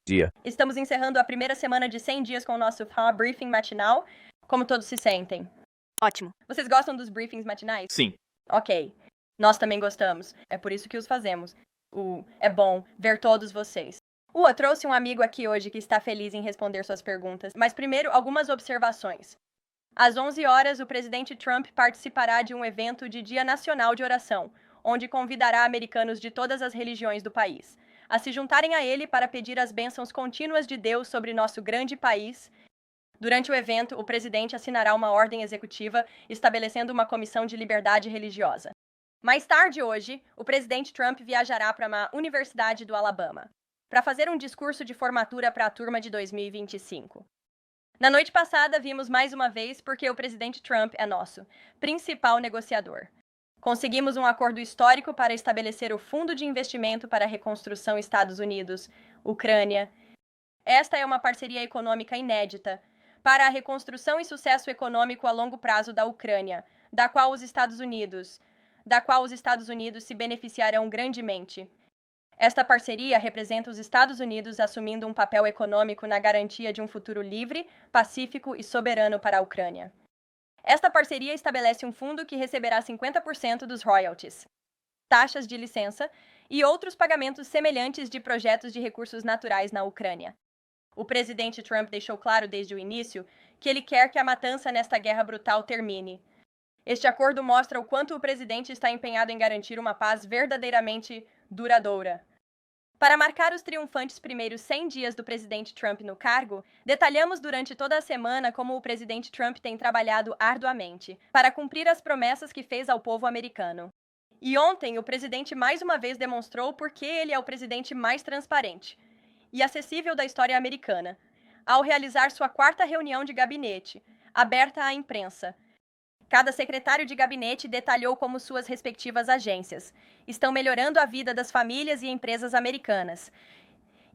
Dia. Estamos encerrando a primeira semana de 100 dias com o nosso briefing matinal. Como todos se sentem? Ótimo. Vocês gostam dos briefings matinais? Sim. Ok. Nós também gostamos. É por isso que os fazemos. É bom ver todos vocês. Trouxe um amigo aqui hoje que está feliz em responder suas perguntas. Mas primeiro, algumas observações. Às 11 horas, o presidente Trump participará de um evento de Dia Nacional de Oração, onde convidará americanos de todas as religiões do país a se juntarem a ele para pedir as bênçãos contínuas de Deus sobre nosso grande país. Durante o evento, o presidente assinará uma ordem executiva estabelecendo uma comissão de liberdade religiosa. Mais tarde hoje, o presidente Trump viajará para uma universidade do Alabama para fazer um discurso de formatura para a turma de 2025. Na noite passada, vimos mais uma vez porque o presidente Trump é nosso principal negociador. Conseguimos um acordo histórico para estabelecer o Fundo de Investimento para a Reconstrução Estados Unidos-Ucrânia. Esta é uma parceria econômica inédita para a reconstrução e sucesso econômico a longo prazo da Ucrânia, da qual os Estados Unidos se beneficiarão grandemente. Esta parceria representa os Estados Unidos assumindo um papel econômico na garantia de um futuro livre, pacífico e soberano para a Ucrânia. Esta parceria estabelece um fundo que receberá 50% dos royalties, taxas de licença e outros pagamentos semelhantes de projetos de recursos naturais na Ucrânia. O presidente Trump deixou claro desde o início que ele quer que a matança nesta guerra brutal termine. Este acordo mostra o quanto o presidente está empenhado em garantir uma paz verdadeiramente duradoura. Para marcar os triunfantes primeiros 100 dias do presidente Trump no cargo, detalhamos durante toda a semana como o presidente Trump tem trabalhado arduamente para cumprir as promessas que fez ao povo americano. E ontem, o presidente mais uma vez demonstrou por que ele é o presidente mais transparente e acessível da história americana, ao realizar sua 4ª reunião de gabinete, aberta à imprensa. Cada secretário de gabinete detalhou como suas respectivas agências estão melhorando a vida das famílias e empresas americanas.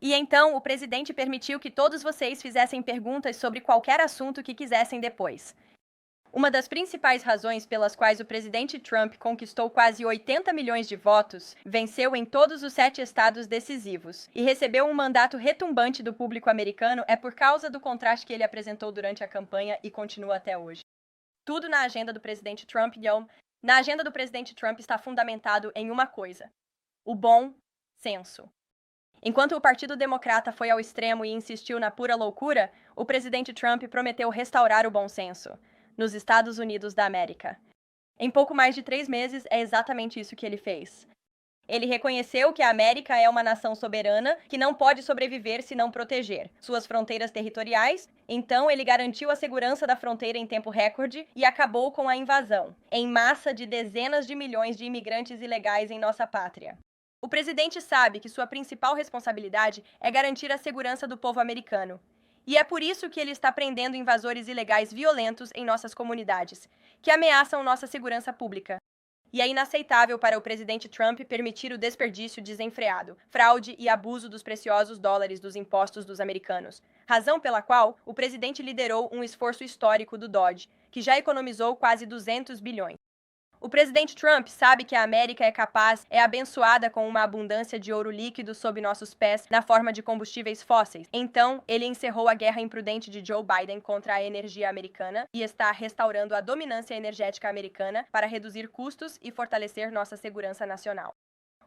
E então, o presidente permitiu que todos vocês fizessem perguntas sobre qualquer assunto que quisessem depois. Uma das principais razões pelas quais o presidente Trump conquistou quase 80 milhões de votos, venceu em todos os 7 estados decisivos e recebeu um mandato retumbante do público americano é por causa do contraste que ele apresentou durante a campanha e continua até hoje. Tudo na agenda do presidente Trump, está fundamentado em uma coisa: o bom senso. Enquanto o Partido Democrata foi ao extremo e insistiu na pura loucura, o presidente Trump prometeu restaurar o bom senso nos Estados Unidos da América. Em pouco mais de 3 meses, é exatamente isso que ele fez. Ele reconheceu que a América é uma nação soberana que não pode sobreviver se não proteger suas fronteiras territoriais. Então, ele garantiu a segurança da fronteira em tempo recorde e acabou com a invasão em massa de dezenas de milhões de imigrantes ilegais em nossa pátria. O presidente sabe que sua principal responsabilidade é garantir a segurança do povo americano. E é por isso que ele está prendendo invasores ilegais violentos em nossas comunidades, que ameaçam nossa segurança pública. E é inaceitável para o presidente Trump permitir o desperdício desenfreado, fraude e abuso dos preciosos dólares dos impostos dos americanos, razão pela qual o presidente liderou um esforço histórico do DOGE, que já economizou quase 200 bilhões. O presidente Trump sabe que a América é abençoada com uma abundância de ouro líquido sob nossos pés na forma de combustíveis fósseis. Então, ele encerrou a guerra imprudente de Joe Biden contra a energia americana e está restaurando a dominância energética americana para reduzir custos e fortalecer nossa segurança nacional.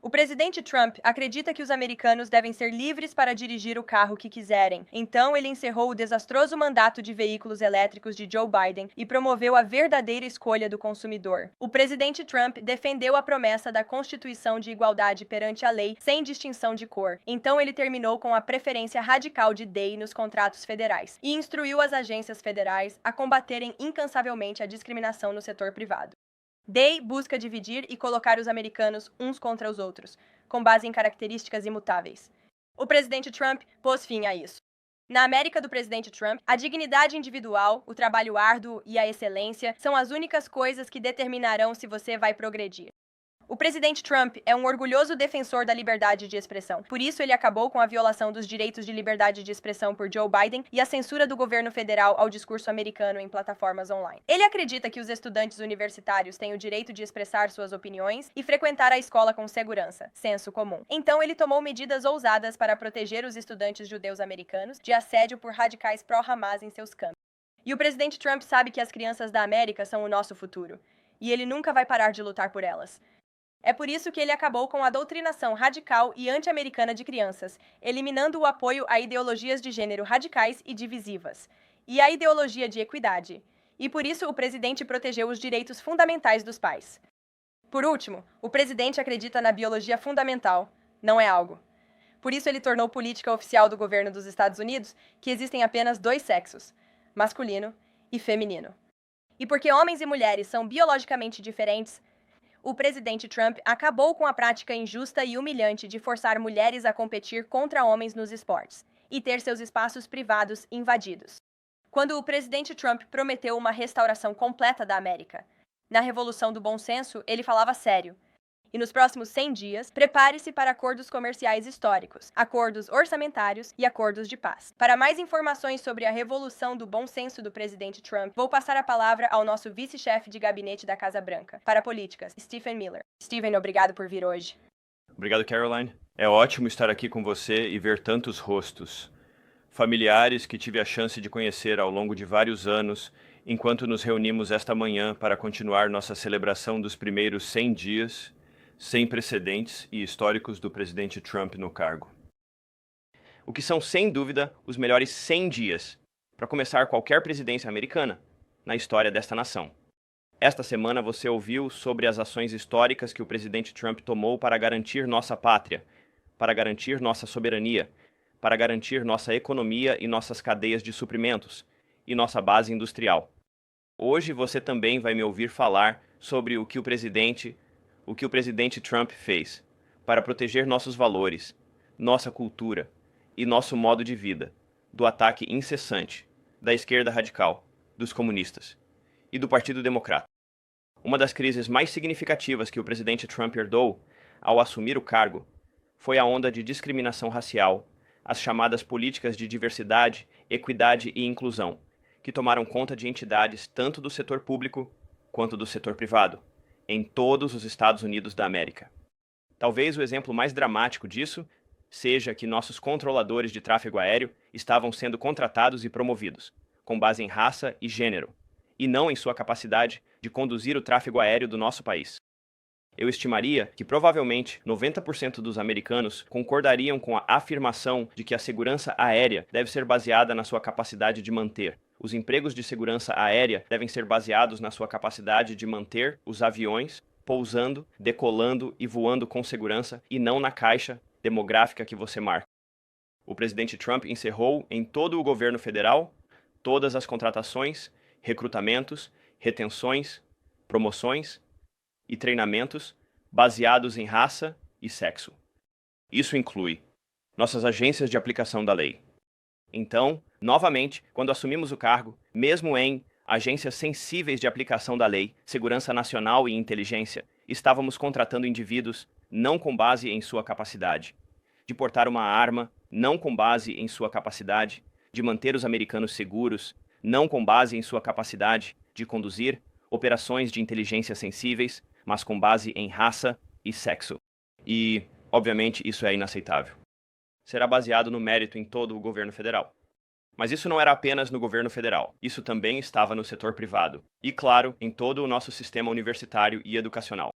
O presidente Trump acredita que os americanos devem ser livres para dirigir o carro que quiserem. Então, ele encerrou o desastroso mandato de veículos elétricos de Joe Biden e promoveu a verdadeira escolha do consumidor. O presidente Trump defendeu a promessa da Constituição de igualdade perante a lei sem distinção de cor. Então, ele terminou com a preferência radical de Day nos contratos federais e instruiu as agências federais a combaterem incansavelmente a discriminação no setor privado. Day busca dividir e colocar os americanos uns contra os outros, com base em características imutáveis. O presidente Trump pôs fim a isso. Na América do presidente Trump, a dignidade individual, o trabalho árduo e a excelência são as únicas coisas que determinarão se você vai progredir. O presidente Trump é um orgulhoso defensor da liberdade de expressão. Por isso, ele acabou com a violação dos direitos de liberdade de expressão por Joe Biden e a censura do governo federal ao discurso americano em plataformas online. Ele acredita que os estudantes universitários têm o direito de expressar suas opiniões e frequentar a escola com segurança, senso comum. Então, ele tomou medidas ousadas para proteger os estudantes judeus americanos de assédio por radicais pró-Hamas em seus campos. E o presidente Trump sabe que as crianças da América são o nosso futuro, e ele nunca vai parar de lutar por elas. É por isso que ele acabou com a doutrinação radical e anti-americana de crianças, eliminando o apoio a ideologias de gênero radicais e divisivas, e a ideologia de equidade. E por isso o presidente protegeu os direitos fundamentais dos pais. Por último, o presidente acredita na biologia fundamental, não é algo. Por isso ele tornou política oficial do governo dos Estados Unidos que existem apenas dois sexos, masculino e feminino. E porque homens e mulheres são biologicamente diferentes, o presidente Trump acabou com a prática injusta e humilhante de forçar mulheres a competir contra homens nos esportes e ter seus espaços privados invadidos. Quando o presidente Trump prometeu uma restauração completa da América, na Revolução do Bom Senso, ele falava sério. E nos próximos 100 dias, prepare-se para acordos comerciais históricos, acordos orçamentários e acordos de paz. Para mais informações sobre a revolução do bom senso do presidente Trump, vou passar a palavra ao nosso vice-chefe de gabinete da Casa Branca, para políticas, Stephen Miller. Stephen, obrigado por vir hoje. Obrigado, Caroline. É ótimo estar aqui com você e ver tantos rostos. Familiares que tive a chance de conhecer ao longo de vários anos, enquanto nos reunimos esta manhã para continuar nossa celebração dos primeiros 100 dias, sem precedentes e históricos do presidente Trump no cargo. O que são, sem dúvida, os melhores 100 dias para começar qualquer presidência americana na história desta nação. Esta semana você ouviu sobre as ações históricas que o presidente Trump tomou para garantir nossa pátria, para garantir nossa soberania, para garantir nossa economia e nossas cadeias de suprimentos e nossa base industrial. Hoje você também vai me ouvir falar sobre o que o presidente Trump fez para proteger nossos valores, nossa cultura e nosso modo de vida do ataque incessante da esquerda radical, dos comunistas e do Partido Democrata. Uma das crises mais significativas que o presidente Trump herdou ao assumir o cargo foi a onda de discriminação racial, as chamadas políticas de diversidade, equidade e inclusão, que tomaram conta de entidades tanto do setor público quanto do setor privado, em todos os Estados Unidos da América. Talvez o exemplo mais dramático disso seja que nossos controladores de tráfego aéreo estavam sendo contratados e promovidos, com base em raça e gênero, e não em sua capacidade de conduzir o tráfego aéreo do nosso país. Eu estimaria que provavelmente 90% dos americanos concordariam com a afirmação de que a segurança aérea deve ser baseada na sua capacidade de manter. Os empregos de segurança aérea devem ser baseados na sua capacidade de manter os aviões pousando, decolando e voando com segurança e não na caixa demográfica que você marca. O presidente Trump encerrou em todo o governo federal todas as contratações, recrutamentos, retenções, promoções e treinamentos baseados em raça e sexo. Isso inclui nossas agências de aplicação da lei. Então, novamente, quando assumimos o cargo, mesmo em agências sensíveis de aplicação da lei, segurança nacional e inteligência, estávamos contratando indivíduos não com base em sua capacidade de portar uma arma, não com base em sua capacidade de manter os americanos seguros, não com base em sua capacidade de conduzir operações de inteligência sensíveis, mas com base em raça e sexo. E, obviamente, isso é inaceitável. Será baseado no mérito em todo o governo federal. Mas isso não era apenas no governo federal. Isso também estava no setor privado. E, claro, em todo o nosso sistema universitário e educacional.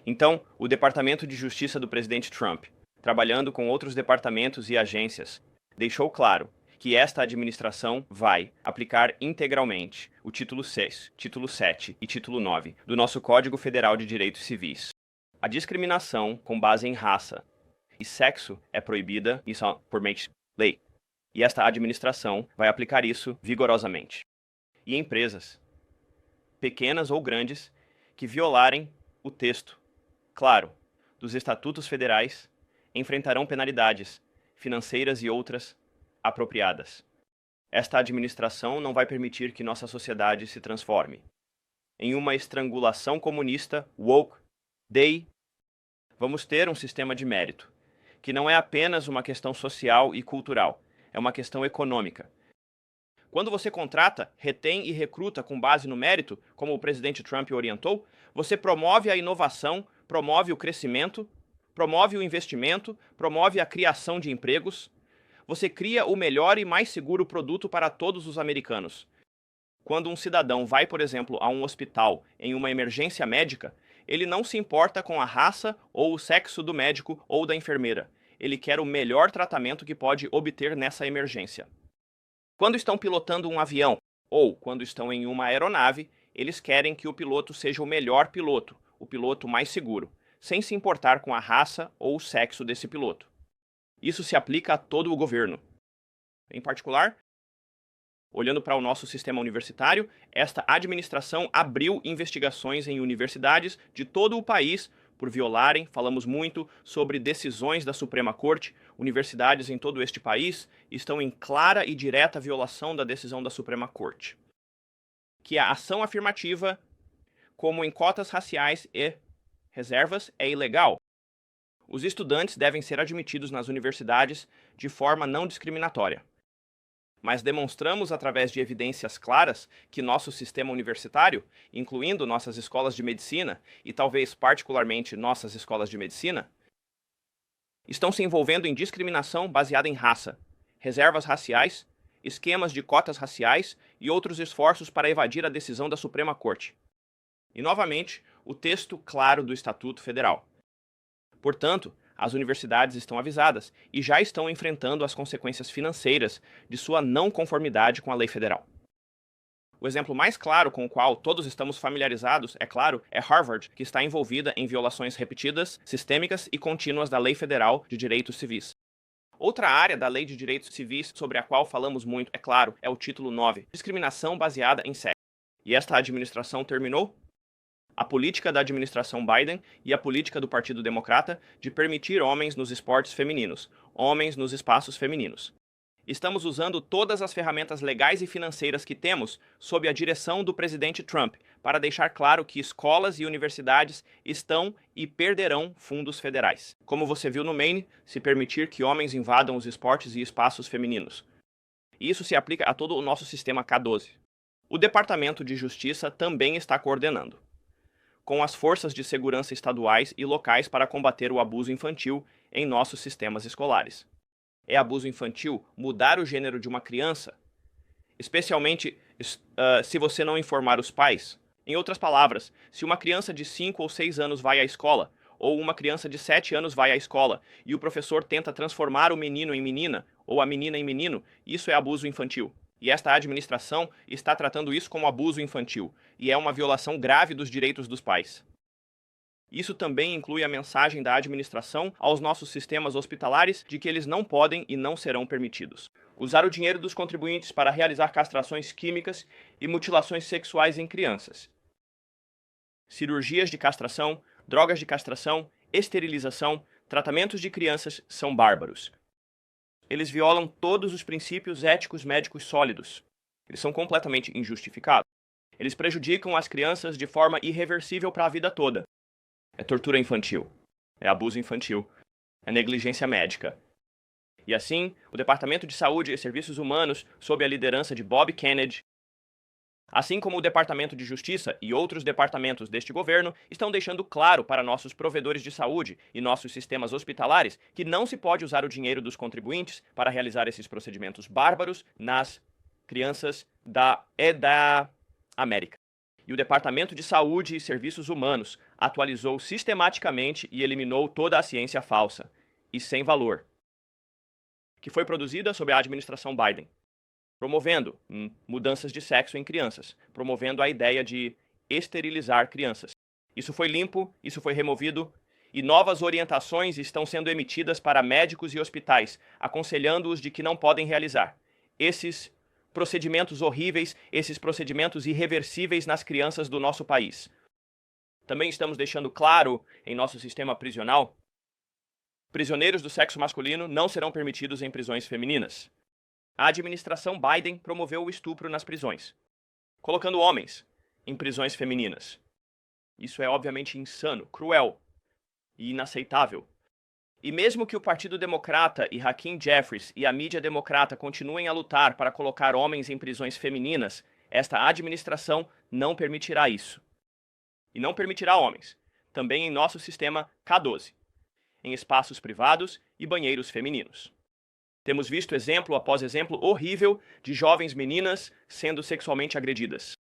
Então, o Departamento de Justiça do presidente Trump, trabalhando com outros departamentos e agências, deixou claro que esta administração vai aplicar integralmente o Título 6, Título 7 e Título 9 do nosso Código Federal de Direitos Civis. A discriminação com base em raça e sexo é proibida, isso por meio de lei. E esta administração vai aplicar isso vigorosamente. E empresas, pequenas ou grandes, que violarem o texto, claro, dos estatutos federais, enfrentarão penalidades financeiras e outras apropriadas. Esta administração não vai permitir que nossa sociedade se transforme em uma estrangulação comunista woke, day Vamos ter um sistema de mérito, que não é apenas uma questão social e cultural, é uma questão econômica. Quando você contrata, retém e recruta com base no mérito, como o presidente Trump orientou, você promove a inovação, promove o crescimento, promove o investimento, promove a criação de empregos. Você cria o melhor e mais seguro produto para todos os americanos. Quando um cidadão vai, por exemplo, a um hospital em uma emergência médica, ele não se importa com a raça ou o sexo do médico ou da enfermeira. Ele quer o melhor tratamento que pode obter nessa emergência. Quando estão pilotando um avião ou quando estão em uma aeronave, eles querem que o piloto seja o melhor piloto, o piloto mais seguro, sem se importar com a raça ou o sexo desse piloto. Isso se aplica a todo o governo. Em particular, olhando para o nosso sistema universitário, esta administração abriu investigações em universidades de todo o país por violarem, falamos muito sobre decisões da Suprema Corte, universidades em todo este país estão em clara e direta violação da decisão da Suprema Corte. Que a ação afirmativa, como em cotas raciais e reservas, é ilegal. Os estudantes devem ser admitidos nas universidades de forma não discriminatória. Mas demonstramos através de evidências claras que nosso sistema universitário, incluindo nossas escolas de medicina e talvez particularmente nossas escolas de medicina, estão se envolvendo em discriminação baseada em raça, reservas raciais, esquemas de cotas raciais e outros esforços para evadir a decisão da Suprema Corte. E, novamente, o texto claro do Estatuto Federal. Portanto, as universidades estão avisadas e já estão enfrentando as consequências financeiras de sua não conformidade com a lei federal. O exemplo mais claro com o qual todos estamos familiarizados, é claro, é Harvard, que está envolvida em violações repetidas, sistêmicas e contínuas da Lei Federal de Direitos Civis. Outra área da Lei de Direitos Civis sobre a qual falamos muito, é claro, é o título 9, discriminação baseada em sexo. E esta administração terminou? A política da administração Biden e a política do Partido Democrata de permitir homens nos esportes femininos, homens nos espaços femininos. Estamos usando todas as ferramentas legais e financeiras que temos sob a direção do presidente Trump para deixar claro que escolas e universidades estão e perderão fundos federais. Como você viu no Maine, se permitir que homens invadam os esportes e espaços femininos. E isso se aplica a todo o nosso sistema K12. O Departamento de Justiça também está coordenando com as forças de segurança estaduais e locais para combater o abuso infantil em nossos sistemas escolares. É abuso infantil mudar o gênero de uma criança, especialmente se você não informar os pais. Em outras palavras, se uma criança de 5 ou 6 anos vai à escola, ou uma criança de 7 anos vai à escola, e o professor tenta transformar o menino em menina, ou a menina em menino, isso é abuso infantil. E esta administração está tratando isso como abuso infantil, e é uma violação grave dos direitos dos pais. Isso também inclui a mensagem da administração aos nossos sistemas hospitalares de que eles não podem e não serão permitidos usar o dinheiro dos contribuintes para realizar castrações químicas e mutilações sexuais em crianças, cirurgias de castração, drogas de castração, esterilização, tratamentos de crianças são bárbaros. Eles violam todos os princípios éticos médicos sólidos. Eles são completamente injustificados. Eles prejudicam as crianças de forma irreversível para a vida toda. É tortura infantil. É abuso infantil. É negligência médica. E assim, o Departamento de Saúde e Serviços Humanos, sob a liderança de Bob Kennedy, assim como o Departamento de Justiça e outros departamentos deste governo, estão deixando claro para nossos provedores de saúde e nossos sistemas hospitalares que não se pode usar o dinheiro dos contribuintes para realizar esses procedimentos bárbaros nas crianças da América. E o Departamento de Saúde e Serviços Humanos atualizou sistematicamente e eliminou toda a ciência falsa e sem valor, que foi produzida sob a administração Biden, promovendo mudanças de sexo em crianças, promovendo a ideia de esterilizar crianças. Isso foi limpo, isso foi removido, e novas orientações estão sendo emitidas para médicos e hospitais, aconselhando-os de que não podem realizar esses procedimentos horríveis, esses procedimentos irreversíveis nas crianças do nosso país. Também estamos deixando claro em nosso sistema prisional: prisioneiros do sexo masculino não serão permitidos em prisões femininas. A administração Biden promoveu o estupro nas prisões, colocando homens em prisões femininas. Isso é obviamente insano, cruel. e inaceitável. E mesmo que o Partido Democrata e Hakeem Jeffries e a mídia democrata continuem a lutar para colocar homens em prisões femininas, esta administração não permitirá isso. E não permitirá homens, também em nosso sistema K12, em espaços privados e banheiros femininos. Temos visto exemplo após exemplo horrível de jovens meninas sendo sexualmente agredidas.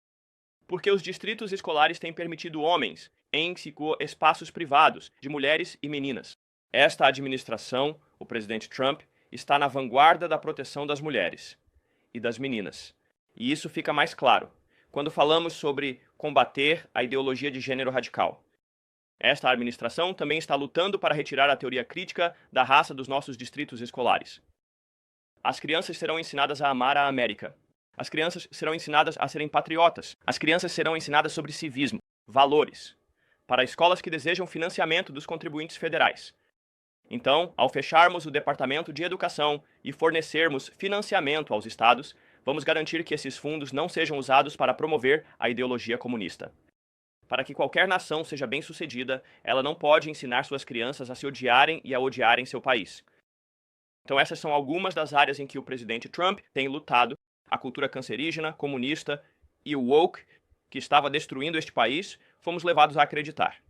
Porque os distritos escolares têm permitido homens em espaços privados de mulheres e meninas. Esta administração, o presidente Trump, está na vanguarda da proteção das mulheres e das meninas. E isso fica mais claro quando falamos sobre combater a ideologia de gênero radical. Esta administração também está lutando para retirar a teoria crítica da raça dos nossos distritos escolares. As crianças serão ensinadas a amar a América. As crianças serão ensinadas a serem patriotas. As crianças serão ensinadas sobre civismo, valores, para escolas que desejam financiamento dos contribuintes federais. Então, ao fecharmos o Departamento de Educação e fornecermos financiamento aos estados, vamos garantir que esses fundos não sejam usados para promover a ideologia comunista. Para que qualquer nação seja bem-sucedida, ela não pode ensinar suas crianças a se odiarem e a odiarem seu país. Então essas são algumas das áreas em que o presidente Trump tem lutado. A cultura cancerígena, comunista e o woke, que estava destruindo este país, fomos levados a acreditar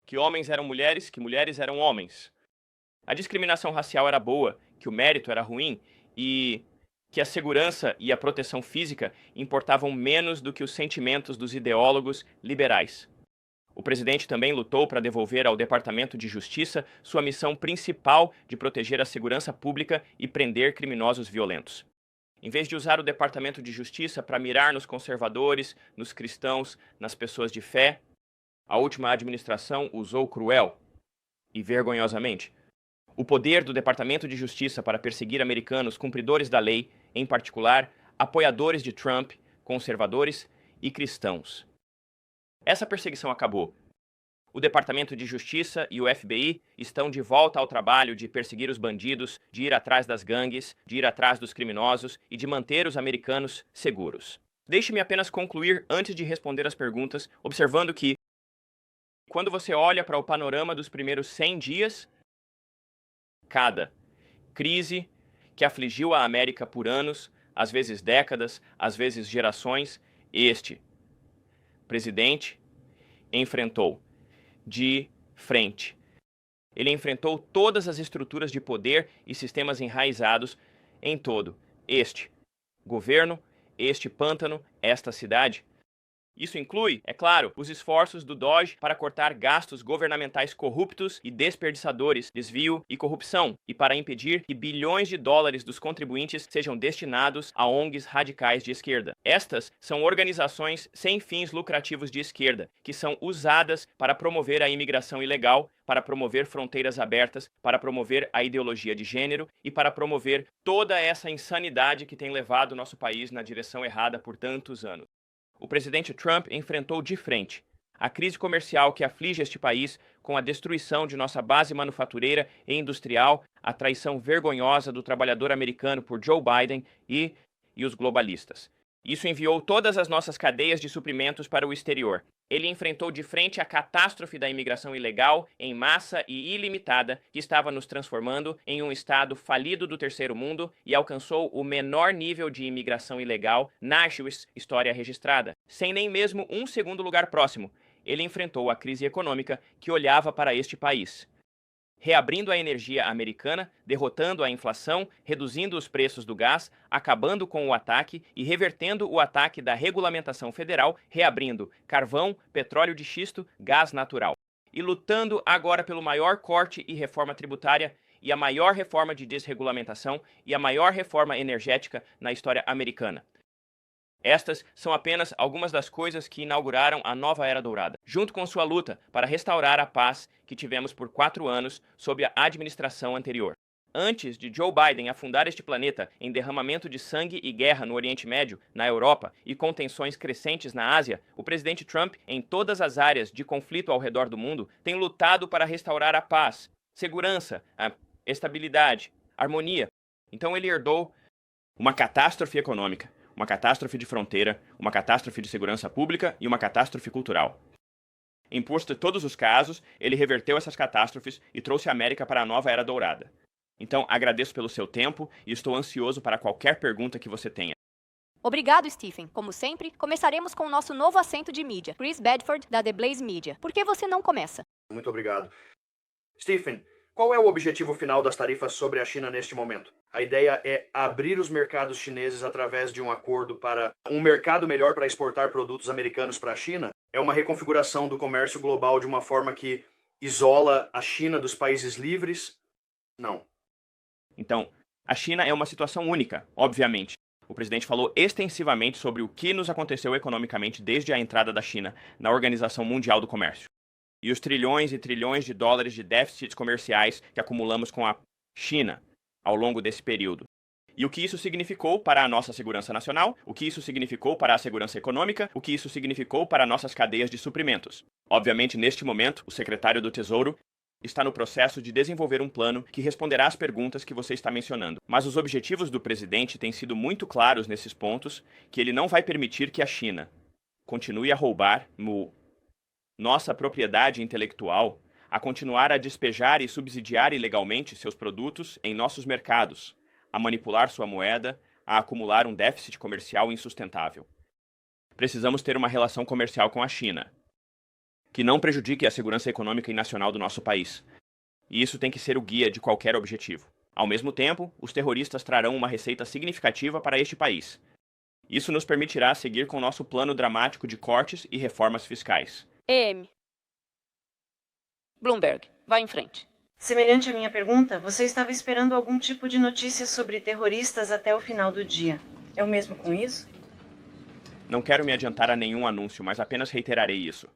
que homens eram mulheres, que mulheres eram homens. A discriminação racial era boa, que o mérito era ruim e que a segurança e a proteção física importavam menos do que os sentimentos dos ideólogos liberais. O presidente também lutou para devolver ao Departamento de Justiça sua missão principal de proteger a segurança pública e prender criminosos violentos. Em vez de usar o Departamento de Justiça para mirar nos conservadores, nos cristãos, nas pessoas de fé, a última administração usou cruel e vergonhosamente o poder do Departamento de Justiça para perseguir americanos cumpridores da lei, em particular, apoiadores de Trump, conservadores e cristãos. Essa perseguição acabou. O Departamento de Justiça e o FBI estão de volta ao trabalho de perseguir os bandidos, de ir atrás das gangues, de ir atrás dos criminosos e de manter os americanos seguros. Deixe-me apenas concluir antes de responder as perguntas, observando que, quando você olha para o panorama dos primeiros 100 dias, cada crise que afligiu a América por anos, às vezes décadas, às vezes gerações, este presidente enfrentou de frente. Ele enfrentou todas as estruturas de poder e sistemas enraizados em todo este governo, este pântano, esta cidade. Isso inclui, é claro, os esforços do DOGE para cortar gastos governamentais corruptos e desperdiçadores, desvio e corrupção, e para impedir que bilhões de dólares dos contribuintes sejam destinados a ONGs radicais de esquerda. Estas são organizações sem fins lucrativos de esquerda, que são usadas para promover a imigração ilegal, para promover fronteiras abertas, para promover a ideologia de gênero e para promover toda essa insanidade que tem levado nosso país na direção errada por tantos anos. O presidente Trump enfrentou de frente a crise comercial que aflige este país com a destruição de nossa base manufatureira e industrial, a traição vergonhosa do trabalhador americano por Joe Biden e os globalistas. Isso enviou todas as nossas cadeias de suprimentos para o exterior. Ele enfrentou de frente a catástrofe da imigração ilegal, em massa e ilimitada, que estava nos transformando em um estado falido do terceiro mundo e alcançou o menor nível de imigração ilegal na história registrada, sem nem mesmo um segundo lugar próximo. Ele enfrentou a crise econômica que olhava para este país, reabrindo a energia americana, derrotando a inflação, reduzindo os preços do gás, acabando com o ataque e revertendo o ataque da regulamentação federal, reabrindo carvão, petróleo de xisto, gás natural. E lutando agora pelo maior corte e reforma tributária e a maior reforma de desregulamentação e a maior reforma energética na história americana. Estas são apenas algumas das coisas que inauguraram a nova Era Dourada, junto com sua luta para restaurar a paz que tivemos por 4 anos sob a administração anterior. Antes de Joe Biden afundar este planeta em derramamento de sangue e guerra no Oriente Médio, na Europa e com tensões crescentes na Ásia, o presidente Trump, em todas as áreas de conflito ao redor do mundo, tem lutado para restaurar a paz, segurança, a estabilidade, harmonia. Então ele herdou uma catástrofe econômica, uma catástrofe de fronteira, uma catástrofe de segurança pública e uma catástrofe cultural. Em posto de todos os casos, ele reverteu essas catástrofes e trouxe a América para a nova era dourada. Então, agradeço pelo seu tempo e estou ansioso para qualquer pergunta que você tenha. Obrigado, Stephen. Como sempre, começaremos com o nosso novo assento de mídia, Chris Bedford, da The Blaze Media. Por que você não começa? Muito obrigado. Stephen, qual é o objetivo final das tarifas sobre a China neste momento? A ideia é abrir os mercados chineses através de um acordo para um mercado melhor para exportar produtos americanos para a China? É uma reconfiguração do comércio global de uma forma que isola a China dos países livres? Não. Então, a China é uma situação única, obviamente. O presidente falou extensivamente sobre o que nos aconteceu economicamente desde a entrada da China na Organização Mundial do Comércio. E os trilhões e trilhões de dólares de déficits comerciais que acumulamos com a China ao longo desse período. E o que isso significou para a nossa segurança nacional, o que isso significou para a segurança econômica, o que isso significou para nossas cadeias de suprimentos. Obviamente, neste momento, o secretário do Tesouro está no processo de desenvolver um plano que responderá às perguntas que você está mencionando. Mas os objetivos do presidente têm sido muito claros nesses pontos, que ele não vai permitir que a China continue a roubar nossa propriedade intelectual, a continuar a despejar e subsidiar ilegalmente seus produtos em nossos mercados, a manipular sua moeda, a acumular um déficit comercial insustentável. Precisamos ter uma relação comercial com a China que não prejudique a segurança econômica e nacional do nosso país. E isso tem que ser o guia de qualquer objetivo. Ao mesmo tempo, os terroristas trarão uma receita significativa para este país. Isso nos permitirá seguir com nosso plano dramático de cortes e reformas fiscais. Bloomberg, vá em frente. Semelhante à minha pergunta, você estava esperando algum tipo de notícia sobre terroristas até o final do dia. É o mesmo com isso? Não quero me adiantar a nenhum anúncio, mas apenas reiterarei isso.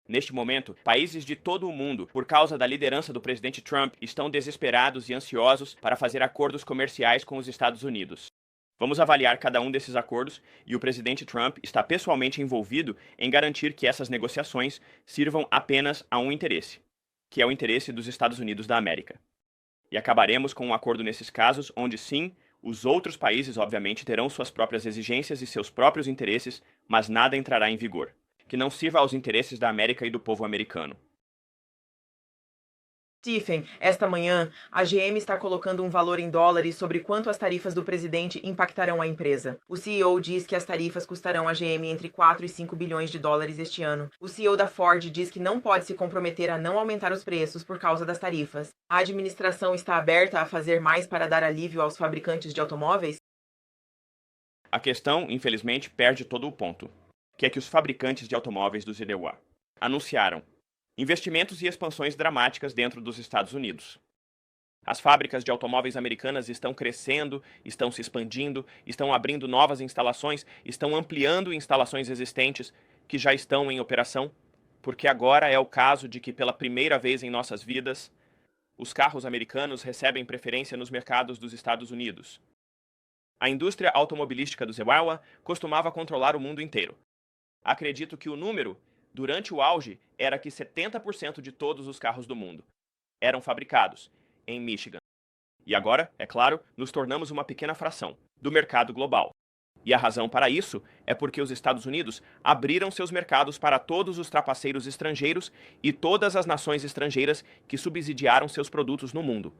Neste momento, países de todo o mundo, por causa da liderança do presidente Trump, estão desesperados e ansiosos para fazer acordos comerciais com os Estados Unidos. Vamos avaliar cada um desses acordos e o presidente Trump está pessoalmente envolvido em garantir que essas negociações sirvam apenas a um interesse, que é o interesse dos Estados Unidos da América. E acabaremos com um acordo nesses casos onde sim, os outros países obviamente terão suas próprias exigências e seus próprios interesses, mas nada entrará em vigor que não sirva aos interesses da América e do povo americano. Stephen, esta manhã, a GM está colocando um valor em dólares sobre quanto as tarifas do presidente impactarão a empresa. O CEO diz que as tarifas custarão à GM entre 4 e 5 bilhões de dólares este ano. O CEO da Ford diz que não pode se comprometer a não aumentar os preços por causa das tarifas. A administração está aberta a fazer mais para dar alívio aos fabricantes de automóveis? A questão, infelizmente, perde todo o ponto, que é que os fabricantes de automóveis do ZDUA anunciaram investimentos e expansões dramáticas dentro dos Estados Unidos. As fábricas de automóveis americanas estão crescendo, estão se expandindo, estão abrindo novas instalações, estão ampliando instalações existentes que já estão em operação, porque agora é o caso de que, pela primeira vez em nossas vidas, os carros americanos recebem preferência nos mercados dos Estados Unidos. A indústria automobilística do ZDUA costumava controlar o mundo inteiro. Acredito que o número, durante o auge, era que 70% de todos os carros do mundo eram fabricados em Michigan. E agora, é claro, nos tornamos uma pequena fração do mercado global. E a razão para isso é porque os Estados Unidos abriram seus mercados para todos os trapaceiros estrangeiros e todas as nações estrangeiras que subsidiaram seus produtos no mundo.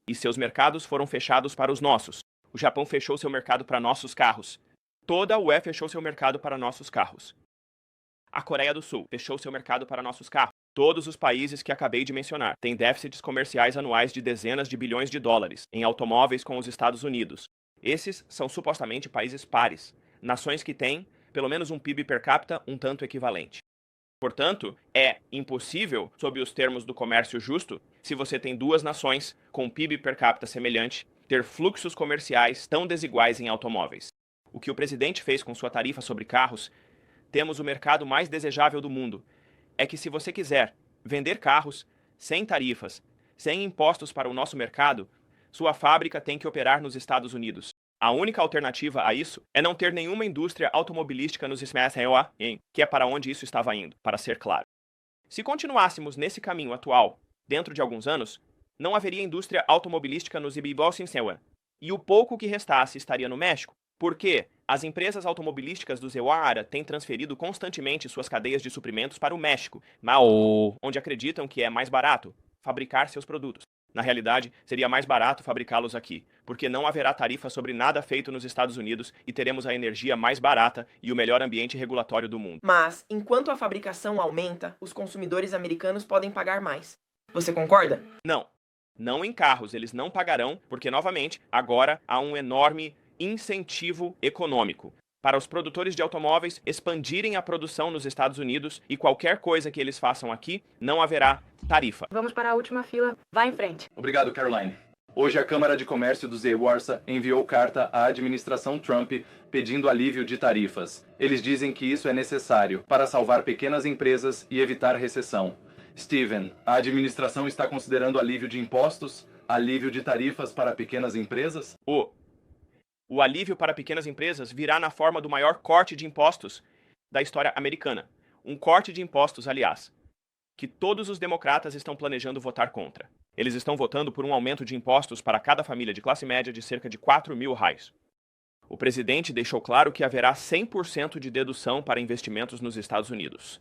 E seus mercados foram fechados para os nossos. O Japão fechou seu mercado para nossos carros. Toda a UE fechou seu mercado para nossos carros. A Coreia do Sul fechou seu mercado para nossos carros. Todos os países que acabei de mencionar têm déficits comerciais anuais de dezenas de bilhões de dólares em automóveis com os Estados Unidos. Esses são supostamente países pares, nações que têm, pelo menos um PIB per capita um tanto equivalente. Portanto, é impossível, sob os termos do comércio justo, se você tem duas nações com PIB per capita semelhante, ter fluxos comerciais tão desiguais em automóveis. O que o presidente fez com sua tarifa sobre carros, temos o mercado mais desejável do mundo. É que se você quiser vender carros sem tarifas, sem impostos para o nosso mercado, sua fábrica tem que operar nos Estados Unidos. A única alternativa a isso é não ter nenhuma indústria automobilística nos Estados Unidos, que é para onde isso estava indo, para ser claro. Se continuássemos nesse caminho atual, dentro de alguns anos, não haveria indústria automobilística nos Estados Unidos, e o pouco que restasse estaria no México. Por quê? As empresas automobilísticas do Zeuara têm transferido constantemente suas cadeias de suprimentos para o México, onde acreditam que é mais barato fabricar seus produtos. Na realidade, seria mais barato fabricá-los aqui, porque não haverá tarifa sobre nada feito nos Estados Unidos e teremos a energia mais barata e o melhor ambiente regulatório do mundo. Mas, enquanto a fabricação aumenta, os consumidores americanos podem pagar mais. Você concorda? Não em carros, eles não pagarão, porque, novamente, agora há um enorme incentivo econômico para os produtores de automóveis expandirem a produção nos Estados Unidos e qualquer coisa que eles façam aqui, não haverá tarifa. Vamos para a última fila. Vá em frente. Obrigado, Caroline. Hoje a Câmara de Comércio do Zeuara enviou carta à administração Trump pedindo alívio de tarifas. Eles dizem que isso é necessário para salvar pequenas empresas e evitar recessão. Steven, a administração está considerando alívio de impostos, alívio de tarifas para pequenas empresas? O alívio para pequenas empresas virá na forma do maior corte de impostos da história americana. Um corte de impostos, aliás, que todos os democratas estão planejando votar contra. Eles estão votando por um aumento de impostos para cada família de classe média de cerca de R$ 4.000. O presidente deixou claro que haverá 100% de dedução para investimentos nos Estados Unidos.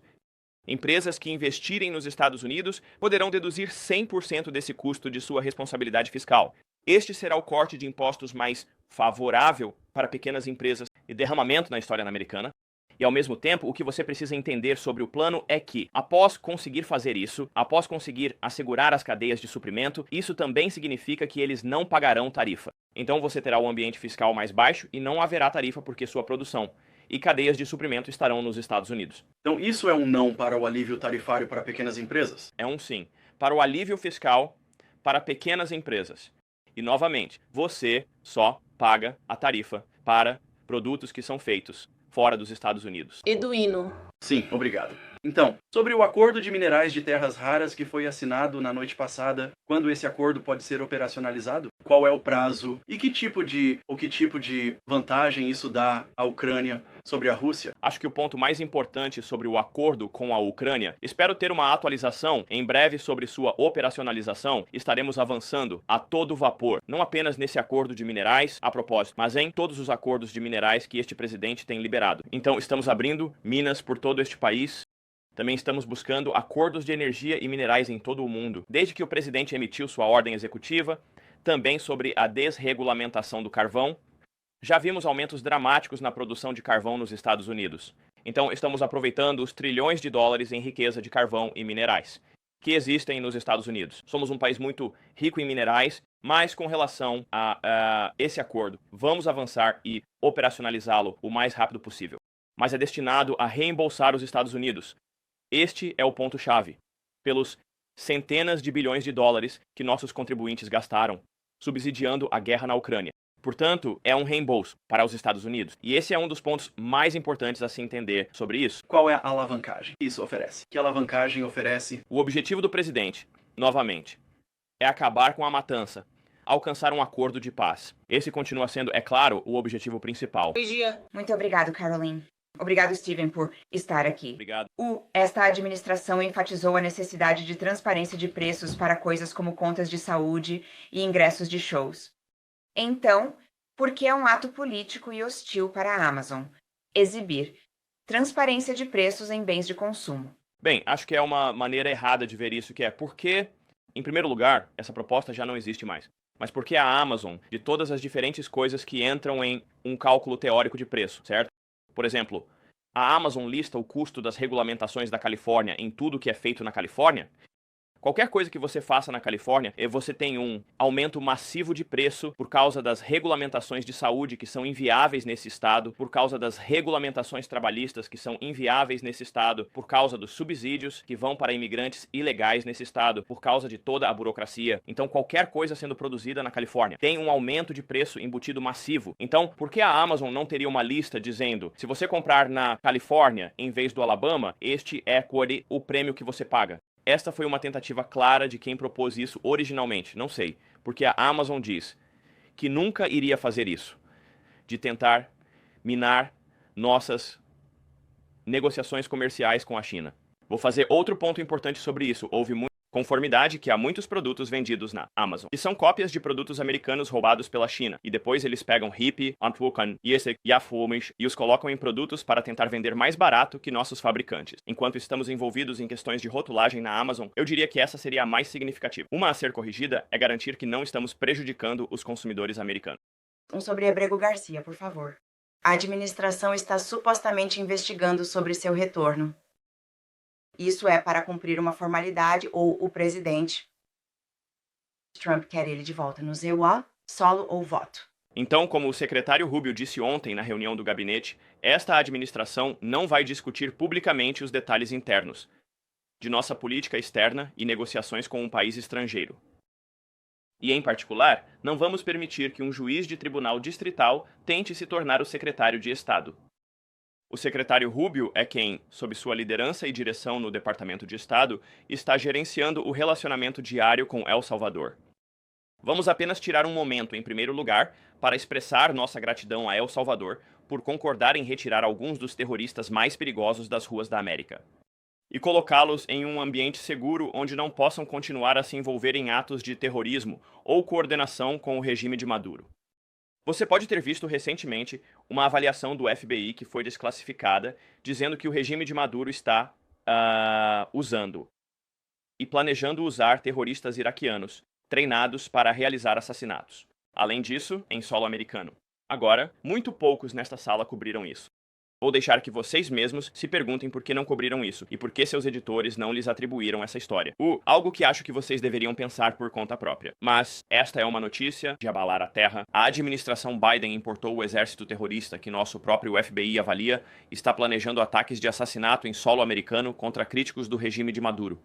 Empresas que investirem nos Estados Unidos poderão deduzir 100% desse custo de sua responsabilidade fiscal. Este será o corte de impostos mais favorável para pequenas empresas e derramamento na história americana. E, ao mesmo tempo, o que você precisa entender sobre o plano é que, após conseguir fazer isso, após conseguir assegurar as cadeias de suprimento, isso também significa que eles não pagarão tarifa. Então você terá um ambiente fiscal mais baixo e não haverá tarifa porque sua produção e cadeias de suprimento estarão nos Estados Unidos. Então isso é um não para o alívio tarifário para pequenas empresas? É um sim. Para o alívio fiscal para pequenas empresas. E, novamente, você só paga a tarifa para produtos que são feitos fora dos Estados Unidos. Eduino. Sim, obrigado. Então, sobre o acordo de minerais de terras raras que foi assinado na noite passada, quando esse acordo pode ser operacionalizado? Qual é o prazo? E que tipo de vantagem isso dá à Ucrânia sobre a Rússia? Acho que o ponto mais importante sobre o acordo com a Ucrânia, espero ter uma atualização em breve sobre sua operacionalização. Estaremos avançando a todo vapor, não apenas nesse acordo de minerais, a propósito, mas em todos os acordos de minerais que este presidente tem liberado. Então, estamos abrindo minas por todo este país. Também estamos buscando acordos de energia e minerais em todo o mundo, desde que o presidente emitiu sua ordem executiva, também sobre a desregulamentação do carvão. Já vimos aumentos dramáticos na produção de carvão nos Estados Unidos. Então, estamos aproveitando os trilhões de dólares em riqueza de carvão e minerais que existem nos Estados Unidos. Somos um país muito rico em minerais, mas com relação a esse acordo, vamos avançar e operacionalizá-lo o mais rápido possível. Mas é destinado a reembolsar os Estados Unidos. Este é o ponto-chave, pelos centenas de bilhões de dólares que nossos contribuintes gastaram subsidiando a guerra na Ucrânia. Portanto, é um reembolso para os Estados Unidos. E esse é um dos pontos mais importantes a se entender sobre isso. Qual é a alavancagem que isso oferece? Que alavancagem oferece? O objetivo do presidente, novamente, é acabar com a matança, alcançar um acordo de paz. Esse continua sendo, é claro, o objetivo principal. Muito obrigado, Caroline. Obrigado, Steven, por estar aqui. Obrigado. Esta administração enfatizou a necessidade de transparência de preços para coisas como contas de saúde e ingressos de shows. Então, por que é um ato político e hostil para a Amazon exibir transparência de preços em bens de consumo? Bem, acho que é uma maneira errada de ver isso, que é porque, em primeiro lugar, essa proposta já não existe mais. Mas porque a Amazon, de todas as diferentes coisas que entram em um cálculo teórico de preço, certo? Por exemplo, a Amazon lista o custo das regulamentações da Califórnia em tudo que é feito na Califórnia. Qualquer coisa que você faça na Califórnia, você tem um aumento massivo de preço por causa das regulamentações de saúde que são inviáveis nesse estado, por causa das regulamentações trabalhistas que são inviáveis nesse estado, por causa dos subsídios que vão para imigrantes ilegais nesse estado, por causa de toda a burocracia. Então, qualquer coisa sendo produzida na Califórnia tem um aumento de preço embutido massivo. Então, por que a Amazon não teria uma lista dizendo, se você comprar na Califórnia em vez do Alabama, este é o prêmio que você paga? Esta foi uma tentativa clara de quem propôs isso originalmente, não sei, porque a Amazon diz que nunca iria fazer isso, de tentar minar nossas negociações comerciais com a China. Vou fazer outro ponto importante sobre isso. Houve muito conformidade que há muitos produtos vendidos na Amazon, que são cópias de produtos americanos roubados pela China, e depois eles pegam Hippie, Antwokan, Yesek e Afumish e os colocam em produtos para tentar vender mais barato que nossos fabricantes. Enquanto estamos envolvidos em questões de rotulagem na Amazon, eu diria que essa seria a mais significativa. Uma a ser corrigida é garantir que não estamos prejudicando os consumidores americanos. Sobre Abrego Garcia, por favor. A administração está supostamente investigando sobre seu retorno. Isso é para cumprir uma formalidade ou o presidente Trump quer ele de volta no EUA, solo ou voto. Então, como o secretário Rubio disse ontem na reunião do gabinete, esta administração não vai discutir publicamente os detalhes internos de nossa política externa e negociações com um país estrangeiro. E, em particular, não vamos permitir que um juiz de tribunal distrital tente se tornar o secretário de Estado. O secretário Rubio é quem, sob sua liderança e direção no Departamento de Estado, está gerenciando o relacionamento diário com El Salvador. Vamos apenas tirar um momento, em primeiro lugar, para expressar nossa gratidão a El Salvador por concordar em retirar alguns dos terroristas mais perigosos das ruas da América e colocá-los em um ambiente seguro onde não possam continuar a se envolver em atos de terrorismo ou coordenação com o regime de Maduro. Você pode ter visto recentemente uma avaliação do FBI que foi desclassificada, dizendo que o regime de Maduro está usando e planejando usar terroristas iraquianos, treinados para realizar assassinatos. Além disso, em solo americano. Agora, muito poucos nesta sala cobriram isso. Vou deixar que vocês mesmos se perguntem por que não cobriram isso e por que seus editores não lhes atribuíram essa história. Algo que acho que vocês deveriam pensar por conta própria. Mas esta é uma notícia de abalar a terra. A administração Biden importou o exército terrorista que nosso próprio FBI avalia está planejando ataques de assassinato em solo americano contra críticos do regime de Maduro.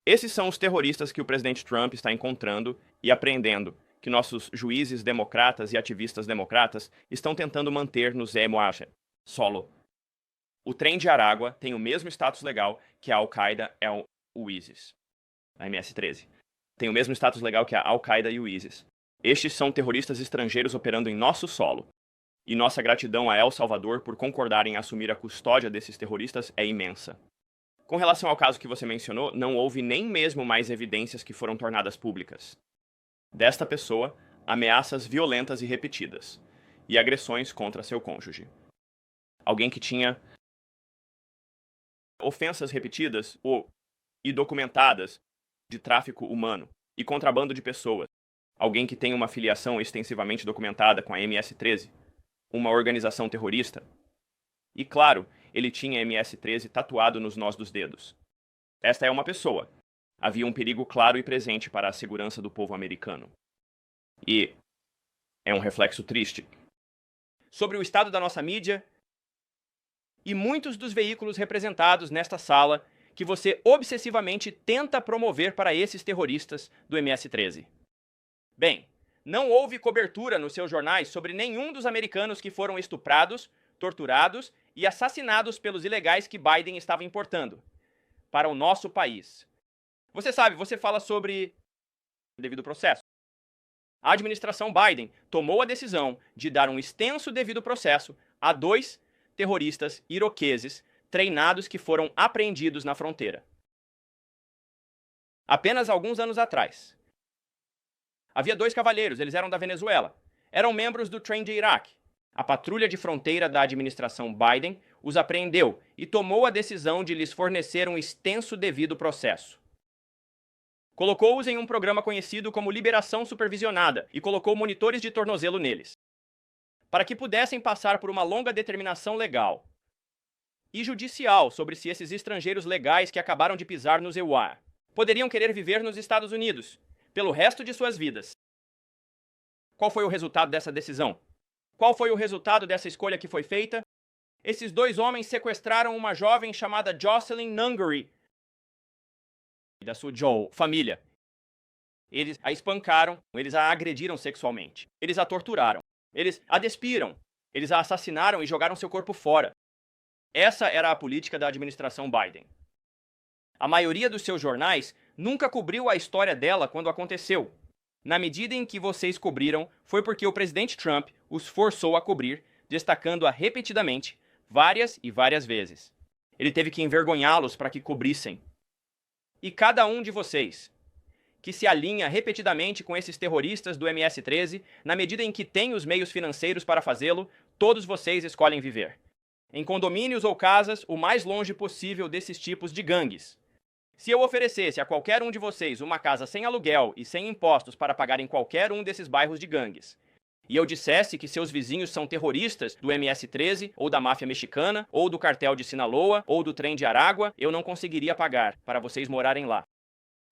Esses são os terroristas que o presidente Trump está encontrando e apreendendo, que nossos juízes democratas e ativistas democratas estão tentando manter no EUA. Solo. O trem de Aragua tem o mesmo status legal que a Al-Qaeda e o ISIS. A MS-13. Tem o mesmo status legal que a Al-Qaeda e o ISIS. Estes são terroristas estrangeiros operando em nosso solo. E nossa gratidão a El Salvador por concordar em assumir a custódia desses terroristas é imensa. Com relação ao caso que você mencionou, não houve nem mesmo mais evidências que foram tornadas públicas. Desta pessoa, ameaças violentas e repetidas, e agressões contra seu cônjuge. Alguém que tinha ofensas repetidas e documentadas de tráfico humano e contrabando de pessoas. Alguém que tem uma filiação extensivamente documentada com a MS-13, uma organização terrorista. E claro, ele tinha MS-13 tatuado nos nós dos dedos. Esta é uma pessoa. Havia um perigo claro e presente para a segurança do povo americano. E é um reflexo triste. Sobre o estado da nossa mídia e muitos dos veículos representados nesta sala que você obsessivamente tenta promover para esses terroristas do MS-13. Bem, não houve cobertura nos seus jornais sobre nenhum dos americanos que foram estuprados, torturados e assassinados pelos ilegais que Biden estava importando para o nosso país. Você sabe, você fala sobre devido processo. A administração Biden tomou a decisão de dar um extenso devido processo a 2 terroristas iroqueses treinados que foram apreendidos na fronteira. Apenas alguns anos atrás. Havia 2 cavalheiros, eles eram da Venezuela. Eram membros do Trem de Iraque. A patrulha de fronteira da administração Biden os apreendeu e tomou a decisão de lhes fornecer um extenso devido processo. Colocou-os em um programa conhecido como Liberação Supervisionada e colocou monitores de tornozelo neles, para que pudessem passar por uma longa determinação legal e judicial sobre se esses estrangeiros legais que acabaram de pisar nos EUA poderiam querer viver nos Estados Unidos pelo resto de suas vidas. Qual foi o resultado dessa decisão? Qual foi o resultado dessa escolha que foi feita? Esses 2 homens sequestraram uma jovem chamada Jocelyn Nungaray, da sua família. Eles a espancaram, eles a agrediram sexualmente, eles a torturaram, eles a despiram, eles a assassinaram e jogaram seu corpo fora. Essa era a política da administração Biden. A maioria dos seus jornais nunca cobriu a história dela quando aconteceu. Na medida em que vocês cobriram, foi porque o presidente Trump os forçou a cobrir, destacando-a repetidamente, várias e várias vezes. Ele teve que envergonhá-los para que cobrissem. E cada um de vocês que se alinha repetidamente com esses terroristas do MS-13, na medida em que tem os meios financeiros para fazê-lo, todos vocês escolhem viver em condomínios ou casas o mais longe possível desses tipos de gangues. Se eu oferecesse a qualquer um de vocês uma casa sem aluguel e sem impostos para pagar em qualquer um desses bairros de gangues, e eu dissesse que seus vizinhos são terroristas do MS-13, ou da máfia mexicana, ou do cartel de Sinaloa, ou do trem de Aragua, eu não conseguiria pagar para vocês morarem lá.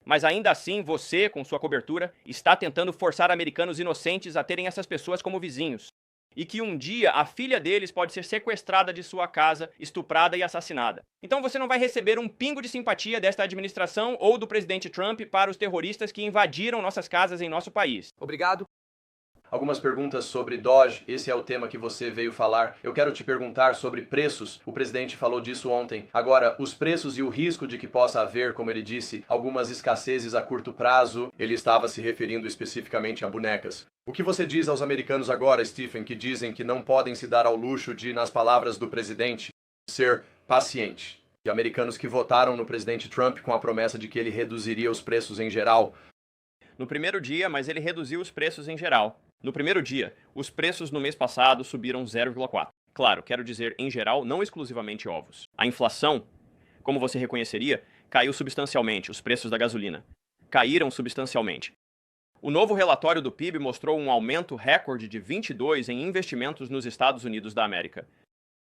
Mas ainda assim, você, com sua cobertura, está tentando forçar americanos inocentes a terem essas pessoas como vizinhos. E que um dia a filha deles pode ser sequestrada de sua casa, estuprada e assassinada. Então você não vai receber um pingo de simpatia desta administração ou do presidente Trump para os terroristas que invadiram nossas casas em nosso país. Obrigado. Algumas perguntas sobre Doge, esse é o tema que você veio falar. Eu quero te perguntar sobre preços, o presidente falou disso ontem. Agora, os preços e o risco de que possa haver, como ele disse, algumas escassezes a curto prazo, ele estava se referindo especificamente a bonecas. O que você diz aos americanos agora, Stephen, que dizem que não podem se dar ao luxo de, nas palavras do presidente, ser paciente? E americanos que votaram no presidente Trump com a promessa de que ele reduziria os preços em geral. No primeiro dia, mas ele reduziu os preços em geral. No primeiro dia, os preços no mês passado subiram 0,4. Claro, quero dizer em geral, não exclusivamente ovos. A inflação, como você reconheceria, caiu substancialmente, os preços da gasolina caíram substancialmente. O novo relatório do PIB mostrou um aumento recorde de 22% em investimentos nos Estados Unidos da América.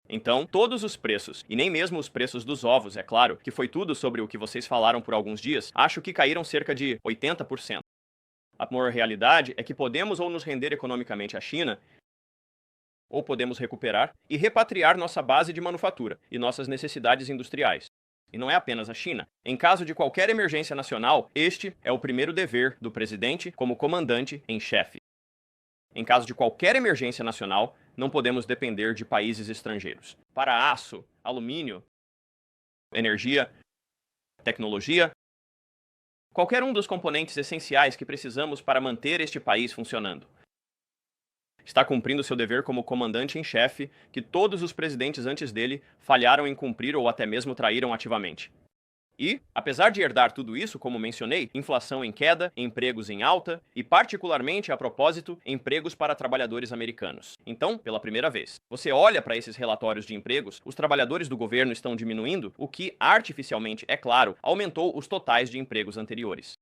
Então, todos os preços, e nem mesmo os preços dos ovos, é claro, que foi tudo sobre o que vocês falaram por alguns dias, acho que caíram cerca de 80%. A maior realidade é que podemos ou nos render economicamente à China, ou podemos recuperar e repatriar nossa base de manufatura e nossas necessidades industriais. E não é apenas a China. Em caso de qualquer emergência nacional, este é o primeiro dever do presidente como comandante em chefe. Em caso de qualquer emergência nacional, não podemos depender de países estrangeiros. Para aço, alumínio, energia, tecnologia, qualquer um dos componentes essenciais que precisamos para manter este país funcionando. Está cumprindo seu dever como comandante em chefe que todos os presidentes antes dele falharam em cumprir ou até mesmo traíram ativamente. E, apesar de herdar tudo isso, como mencionei, inflação em queda, empregos em alta e, particularmente a propósito, empregos para trabalhadores americanos. Então, pela primeira vez, você olha para esses relatórios de empregos, os trabalhadores do governo estão diminuindo, o que, artificialmente, é claro, aumentou os totais de empregos anteriores.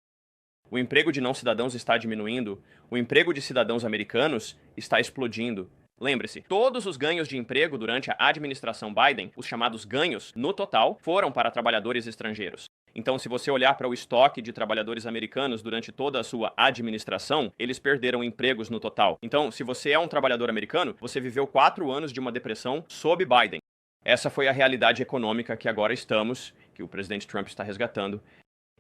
O emprego de não-cidadãos está diminuindo, o emprego de cidadãos americanos está explodindo. Lembre-se, todos os ganhos de emprego durante a administração Biden, os chamados ganhos, no total, foram para trabalhadores estrangeiros. Então, se você olhar para o estoque de trabalhadores americanos durante toda a sua administração, eles perderam empregos no total. Então, se você é um trabalhador americano, você viveu 4 anos de uma depressão sob Biden. Essa foi a realidade econômica que agora estamos, que o presidente Trump está resgatando.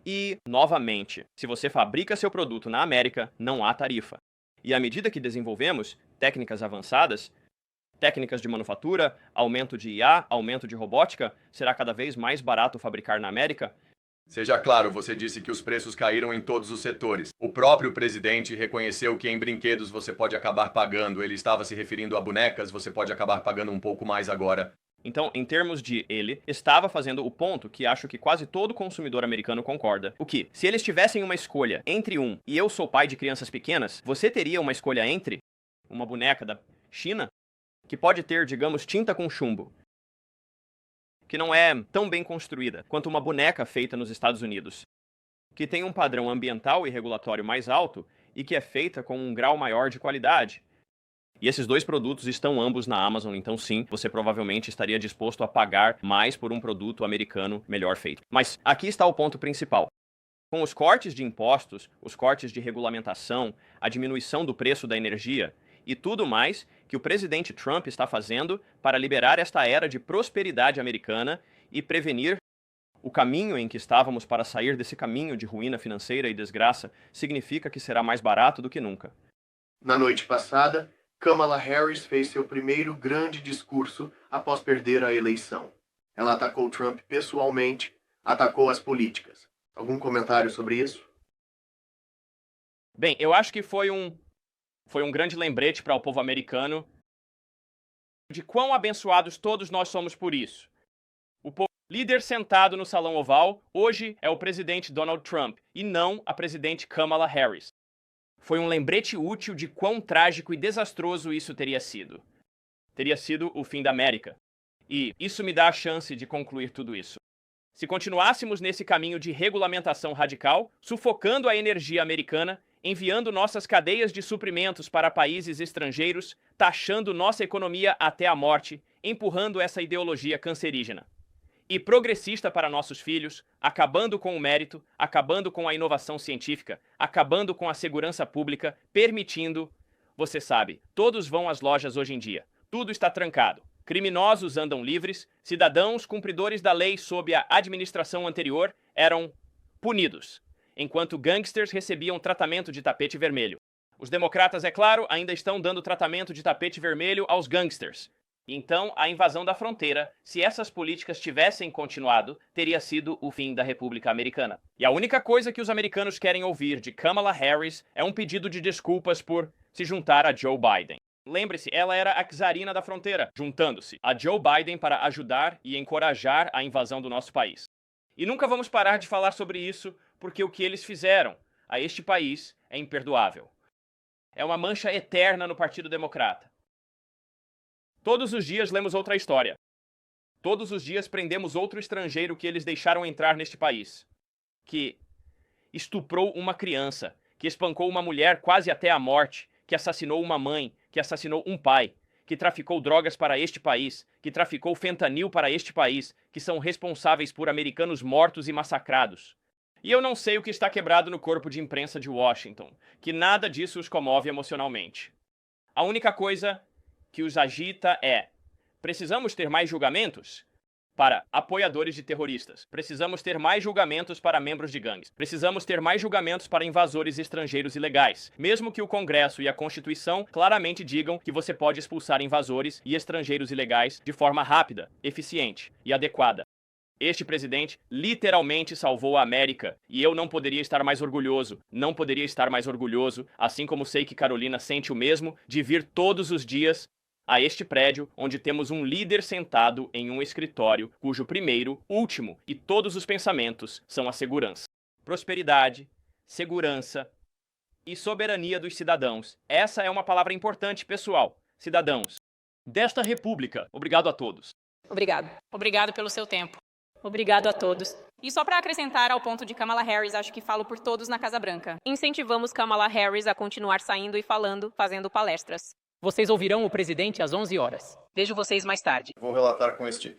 E, novamente, se você fabrica seu produto na América, não há tarifa. E à medida que desenvolvemos técnicas avançadas, técnicas de manufatura, aumento de IA, aumento de robótica, será cada vez mais barato fabricar na América? Seja claro, você disse que os preços caíram em todos os setores. O próprio presidente reconheceu que em brinquedos você pode acabar pagando. Ele estava se referindo a bonecas, você pode acabar pagando um pouco mais agora. Então, em termos de ele, estava fazendo o ponto que acho que quase todo consumidor americano concorda. O que? Se eles tivessem uma escolha entre e eu sou pai de crianças pequenas, você teria uma escolha entre uma boneca da China, que pode ter, digamos, tinta com chumbo, que não é tão bem construída quanto uma boneca feita nos Estados Unidos, que tem um padrão ambiental e regulatório mais alto e que é feita com um grau maior de qualidade. E esses dois produtos estão ambos na Amazon, então sim, você provavelmente estaria disposto a pagar mais por um produto americano melhor feito. Mas aqui está o ponto principal. Com os cortes de impostos, os cortes de regulamentação, a diminuição do preço da energia e tudo mais que o presidente Trump está fazendo para liberar esta era de prosperidade americana e prevenir o caminho em que estávamos para sair desse caminho de ruína financeira e desgraça, significa que será mais barato do que nunca. Na noite passada, Kamala Harris fez seu primeiro grande discurso após perder a eleição. Ela atacou Trump pessoalmente, atacou as políticas. Algum comentário sobre isso? Bem, eu acho que foi um grande lembrete para o povo americano de quão abençoados todos nós somos por isso. O povo Líder sentado no Salão Oval, hoje é o presidente Donald Trump, e não a presidente Kamala Harris. Foi um lembrete útil de quão trágico e desastroso isso teria sido. Teria sido o fim da América. E isso me dá a chance de concluir tudo isso. Se continuássemos nesse caminho de regulamentação radical, sufocando a energia americana, enviando nossas cadeias de suprimentos para países estrangeiros, taxando nossa economia até a morte, empurrando essa ideologia cancerígena. E progressista para nossos filhos, acabando com o mérito, acabando com a inovação científica, acabando com a segurança pública, permitindo... Você sabe, todos vão às lojas hoje em dia. Tudo está trancado. Criminosos andam livres, cidadãos cumpridores da lei sob a administração anterior eram punidos, enquanto gangsters recebiam tratamento de tapete vermelho. Os democratas, é claro, ainda estão dando tratamento de tapete vermelho aos gangsters. Então, a invasão da fronteira, se essas políticas tivessem continuado, teria sido o fim da República Americana. E a única coisa que os americanos querem ouvir de Kamala Harris é um pedido de desculpas por se juntar a Joe Biden. Lembre-se, ela era a czarina da fronteira, juntando-se a Joe Biden para ajudar e encorajar a invasão do nosso país. E nunca vamos parar de falar sobre isso, porque o que eles fizeram a este país é imperdoável. É uma mancha eterna no Partido Democrata. Todos os dias lemos outra história. Todos os dias prendemos outro estrangeiro que eles deixaram entrar neste país, que estuprou uma criança, que espancou uma mulher quase até a morte, que assassinou uma mãe, que assassinou um pai, que traficou drogas para este país, que traficou fentanil para este país, que são responsáveis por americanos mortos e massacrados. E eu não sei o que está quebrado no corpo de imprensa de Washington, que nada disso os comove emocionalmente. A única coisa que os agita é: precisamos ter mais julgamentos para apoiadores de terroristas. Precisamos ter mais julgamentos para membros de gangues. Precisamos ter mais julgamentos para invasores estrangeiros ilegais. Mesmo que o Congresso e a Constituição claramente digam que você pode expulsar invasores e estrangeiros ilegais de forma rápida, eficiente e adequada. Este presidente literalmente salvou a América e eu não poderia estar mais orgulhoso. Não poderia estar mais orgulhoso, assim como sei que Carolina sente o mesmo, de vir todos os dias a este prédio, onde temos um líder sentado em um escritório cujo primeiro, último e todos os pensamentos são a segurança. Prosperidade, segurança e soberania dos cidadãos. Essa é uma palavra importante, pessoal. Cidadãos desta república. Obrigado a todos. Obrigado. Obrigado pelo seu tempo. Obrigado a todos. E só para acrescentar ao ponto de Kamala Harris, acho que falo por todos na Casa Branca. Incentivamos Kamala Harris a continuar saindo e falando, fazendo palestras. Vocês ouvirão o presidente às 11 horas. Vejo vocês mais tarde. Vou relatar com este